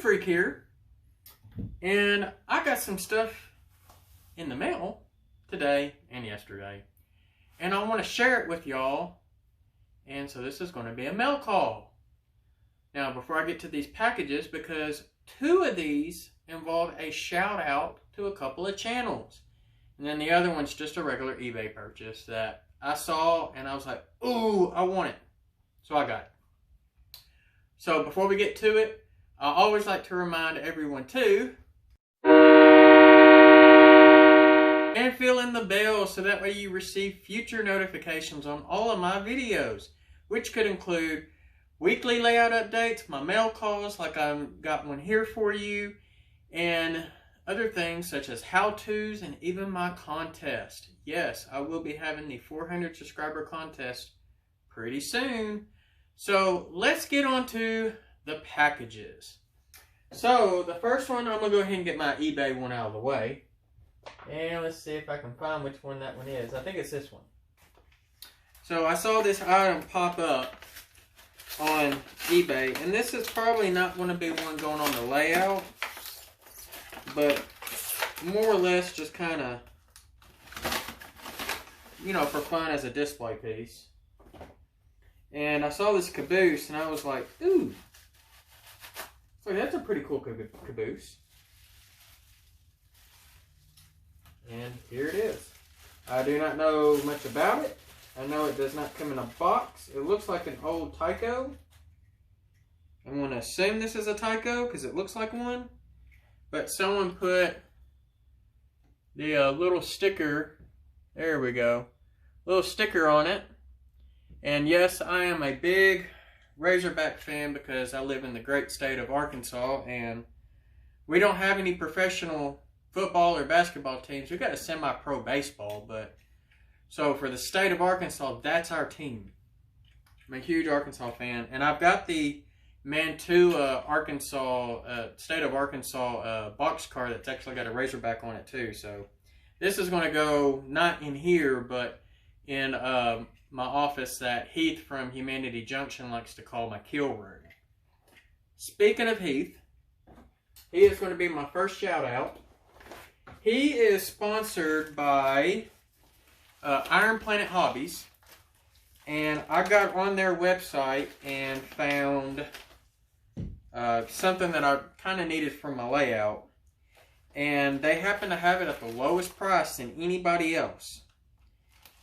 Freak here, and I got some stuff in the mail today and yesterday, and I want to share it with y'all, and so this is going to be a mail call. Now, before I get to these packages, because 2 of these involve a shout out to a couple of channels, and then the other one's just a regular eBay purchase that I saw, and I was like, ooh, I want it, so I got it. So before we get to it, I always like to remind everyone to and fill in the bell so that way you receive future notifications on all of my videos, which could include weekly layout updates, my mail calls like I've got one here for you, and other things such as how-tos and even my contest. Yes, I will be having the 400 subscriber contest pretty soon. So let's get on to the packages. So the first one, I'm going to go ahead and get my eBay one out of the way. And let's see if I can find which one that one is. I think it's this one. So I saw this item pop up on eBay. And this is probably not going to be one going on the layout, but more or less just kind of, you know, for fun as a display piece. And I saw this caboose, and I was like, ooh. So that's a pretty cool caboose. And here it is. I do not know much about it. I know it does not come in a box. It looks like an old Tyco. I'm going to assume this is a Tyco because it looks like one. But someone put the little sticker, there we go, little sticker on it. And yes, I am a big Razorback fan because I live in the great state of Arkansas, and we don't have any professional football or basketball teams. We've got a semi-pro baseball, but so for the state of Arkansas, that's our team. I'm a huge Arkansas fan, and I've got the Mantua, Arkansas, state of Arkansas box car that's actually got a Razorback on it too. So this is going to go not in here, but in my office that Heath from Humanity Junction likes to call my kill room. Speaking of Heath, he is going to be my first shout out. He is sponsored by Iron Planet Hobbies, and I got on their website and found something that I kind of needed for my layout, and they happen to have it at the lowest price than anybody else.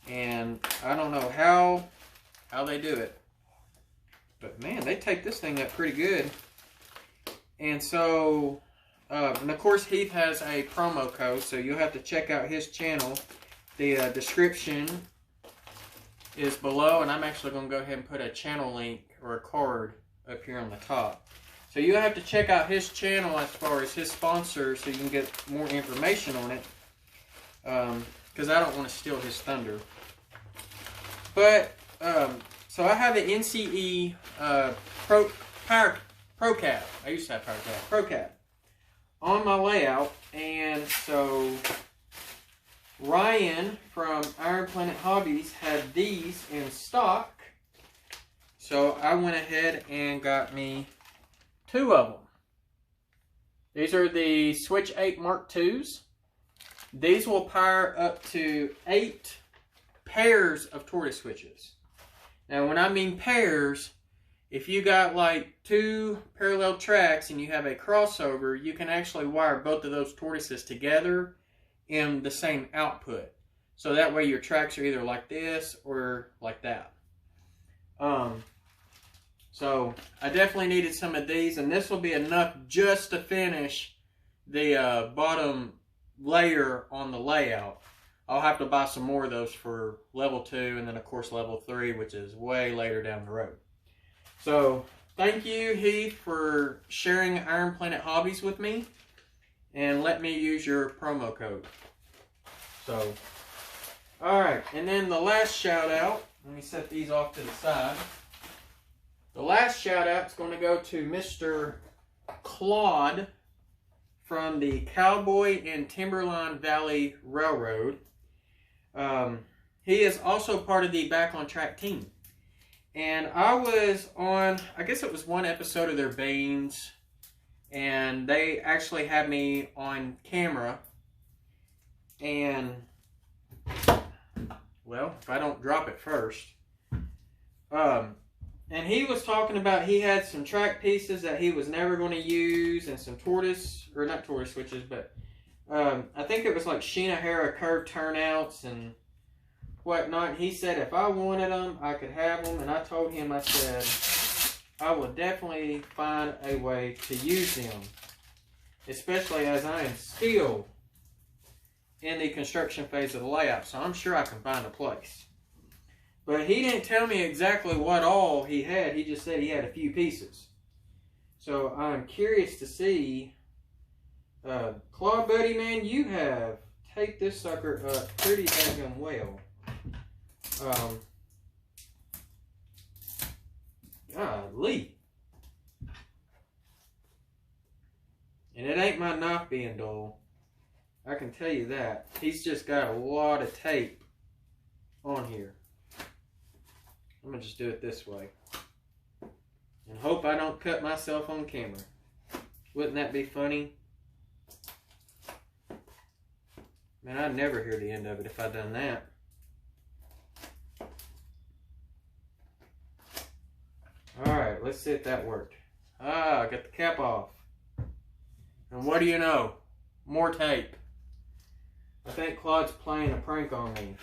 And I don't know how they do it, but man, they take this thing up pretty good. And so, and of course, Heath has a promo code, so you'll have to check out his channel. The description is below, and I'm actually going to go ahead and put a channel link or a card up here on the top. So you'll have to check out his channel as far as his sponsor so you can get more information on it, because I don't want to steal his thunder. But, so I have an NCE Pro Cap. I used to have Pro Cap on my layout, and so Ryan from Iron Planet Hobbies had these in stock, so I went ahead and got me 2 of them. These are the Switch 8 Mark IIs. These will power up to 8 pairs of tortoise switches. Now, when I mean pairs, if you got like 2 parallel tracks and you have a crossover, you can actually wire both of those tortoises together in the same output. So that way your tracks are either like this or like that. So I definitely needed some of these, and this will be enough just to finish the bottom layer on the layout. I'll have to buy some more of those for level 2, and then of course level 3, which is way later down the road. So thank you, Heath, for sharing Iron Planet Hobbies with me, and let me use your promo code. So, alright, and then the last shout out, let me set these off to the side. The last shout out is going to go to Mr. Claude from the Cowboy and Timberline Valley Railroad. He is also part of the Back on Track team. And I was on, I guess it was one episode of their Banes and they actually had me on camera. And, well, if I don't drop it first. And he was talking about he had some track pieces that he was never going to use, and some not tortoise switches, but I think it was like Shinohara curved turnouts and whatnot. He said if I wanted them, I could have them, and I told him, I said, I will definitely find a way to use them, especially as I am still in the construction phase of the layout, so I'm sure I can find a place. But he didn't tell me exactly what all he had. He just said he had a few pieces. So I'm curious to see. Claude, buddy, man, you have taped this sucker up pretty daggone well. Golly. And it ain't my knife being dull. I can tell you that. He's just got a lot of tape on here. I'm going to just do it this way. And hope I don't cut myself on camera. Wouldn't that be funny? Man, I'd never hear the end of it if I'd done that. Alright, let's see if that worked. I got the cap off. And what do you know? More tape. I think Claude's playing a prank on me.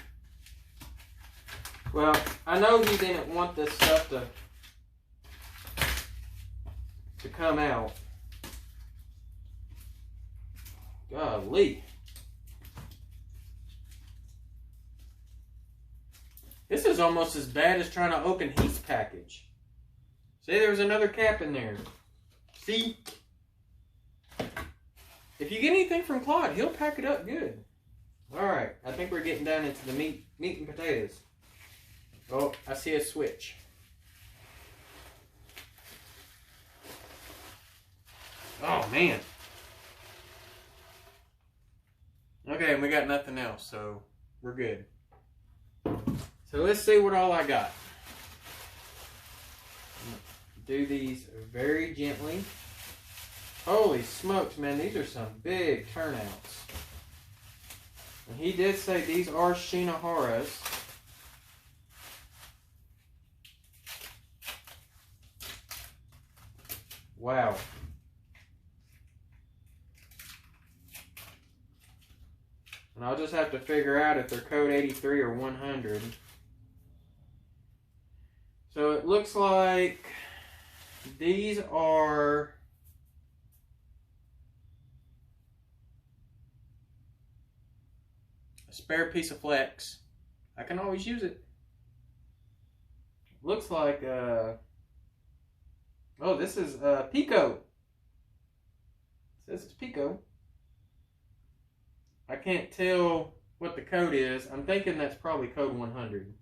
Well, I know he didn't want this stuff to come out. Golly. This is almost as bad as trying to open Heath's package. See, there was another cap in there. See? If you get anything from Claude, he'll pack it up good. Alright, I think we're getting down into the meat and potatoes. Oh, I see a switch. Oh, man. Okay, and we got nothing else, so we're good. So let's see what all I got. Do these very gently. Holy smokes, man, these are some big turnouts. And he did say these are Shinoharas. Wow. And I'll just have to figure out if they're code 83 or 100. So it looks like these are a spare piece of flex. I can always use it. Looks like oh, this is Pico. It says it's Pico. I can't tell what the code is. I'm thinking that's probably code 100.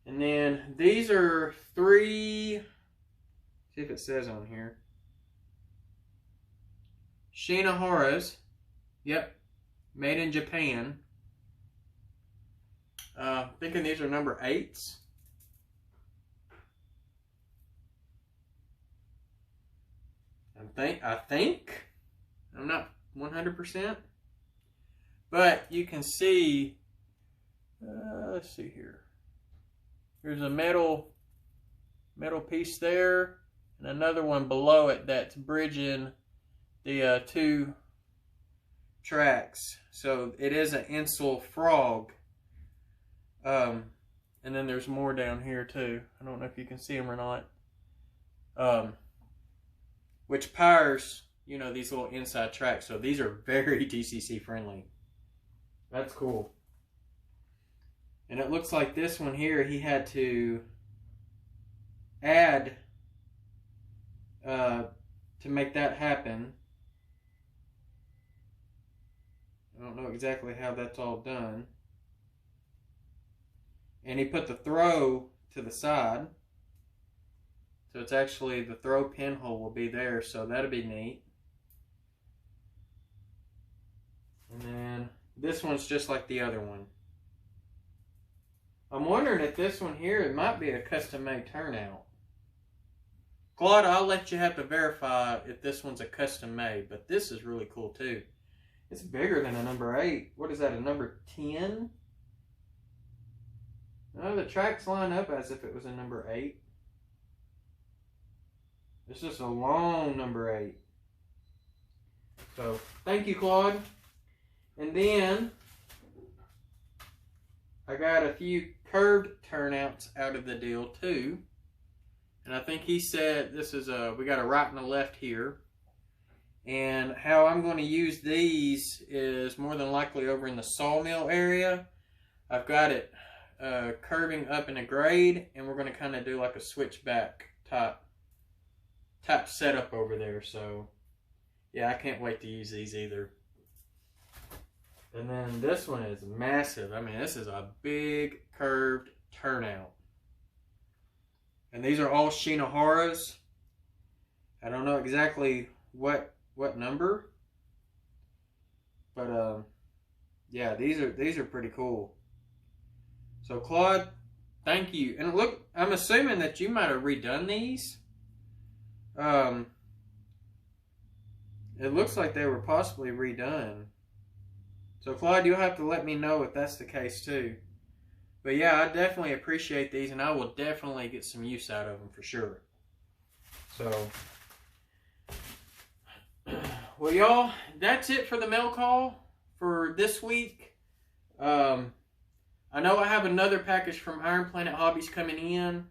And then these are 3, see if it says on here, Shinoharas. Yep, made in Japan. Thinking these are number 8s. I think. I'm not 100%. But you can see, let's see here. There's a metal piece there, and another one below it that's bridging the 2 tracks. So it is an Insel frog. And then there's more down here too. I don't know if you can see them or not. Which powers, you know, these little inside tracks. So these are very DCC friendly. That's cool. And it looks like this one here, he had to add to make that happen. I don't know exactly how that's all done. And he put the throw to the side. So it's actually, the throw pinhole will be there, so that'll be neat. And then this one's just like the other one. I'm wondering if this one here, it might be a custom made turnout. Claude, I'll let you have to verify if this one's a custom made, but this is really cool too. It's bigger than a number 8. What is that, a number 10? No, the tracks line up as if it was a number 8. It's just a long number 8. So, thank you, Claude. And then, I got a few curved turnouts out of the deal too. And I think he said this is we got a right and a left here. And how I'm going to use these is more than likely over in the sawmill area. I've got it curving up in a grade, and we're going to kind of do like a switchback type setup over there. So yeah, I can't wait to use these either. And then this one is massive. I mean, this is a big curved turnout. And these are all Shinoharas. I don't know exactly what number, but yeah, these are pretty cool. So Claude, thank you. And look, I'm assuming that you might have redone these. It looks like they were possibly redone. So Claude, you'll have to let me know if that's the case too. But yeah, I definitely appreciate these, and I will definitely get some use out of them for sure. So, well, y'all, that's it for the mail call for this week. I know I have another package from Iron Planet Hobbies coming in,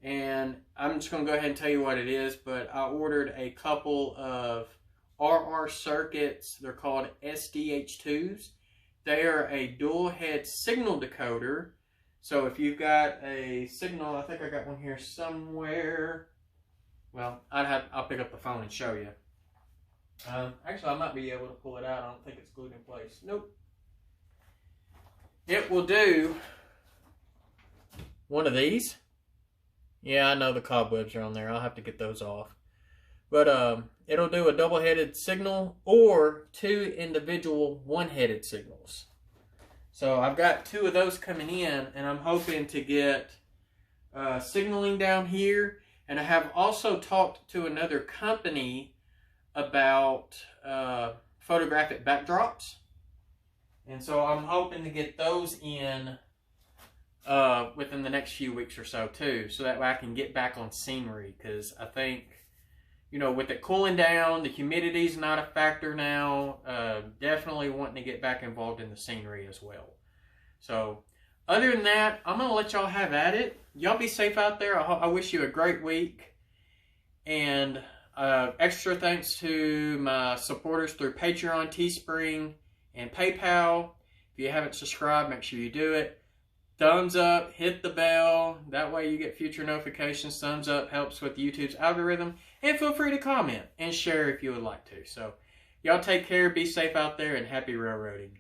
and I'm just going to go ahead and tell you what it is, but I ordered a couple of RR circuits. They're called SDH2s. They are a dual head signal decoder. So if you've got a signal, I think I got one here somewhere. Well, I'll pick up the phone and show you. Actually, I might be able to pull it out. I don't think it's glued in place. Nope. It will do one of these. Yeah, I know the cobwebs are on there. I'll have to get those off. But it'll do a double-headed signal or 2 individual one-headed signals. So I've got 2 of those coming in, and I'm hoping to get signaling down here. And I have also talked to another company about photographic backdrops. And so I'm hoping to get those in within the next few weeks or so too. So that way I can get back on scenery. Because I think, you know, with it cooling down, the humidity's not a factor now. Definitely wanting to get back involved in the scenery as well. So, other than that, I'm going to let y'all have at it. Y'all be safe out there. I wish you a great week. And extra thanks to my supporters through Patreon, Teespring, and PayPal. If you haven't subscribed, make sure you do it. Thumbs up, hit the bell. That way you get future notifications. Thumbs up helps with YouTube's algorithm. And feel free to comment and share if you would like to. So, y'all take care, be safe out there, and happy railroading.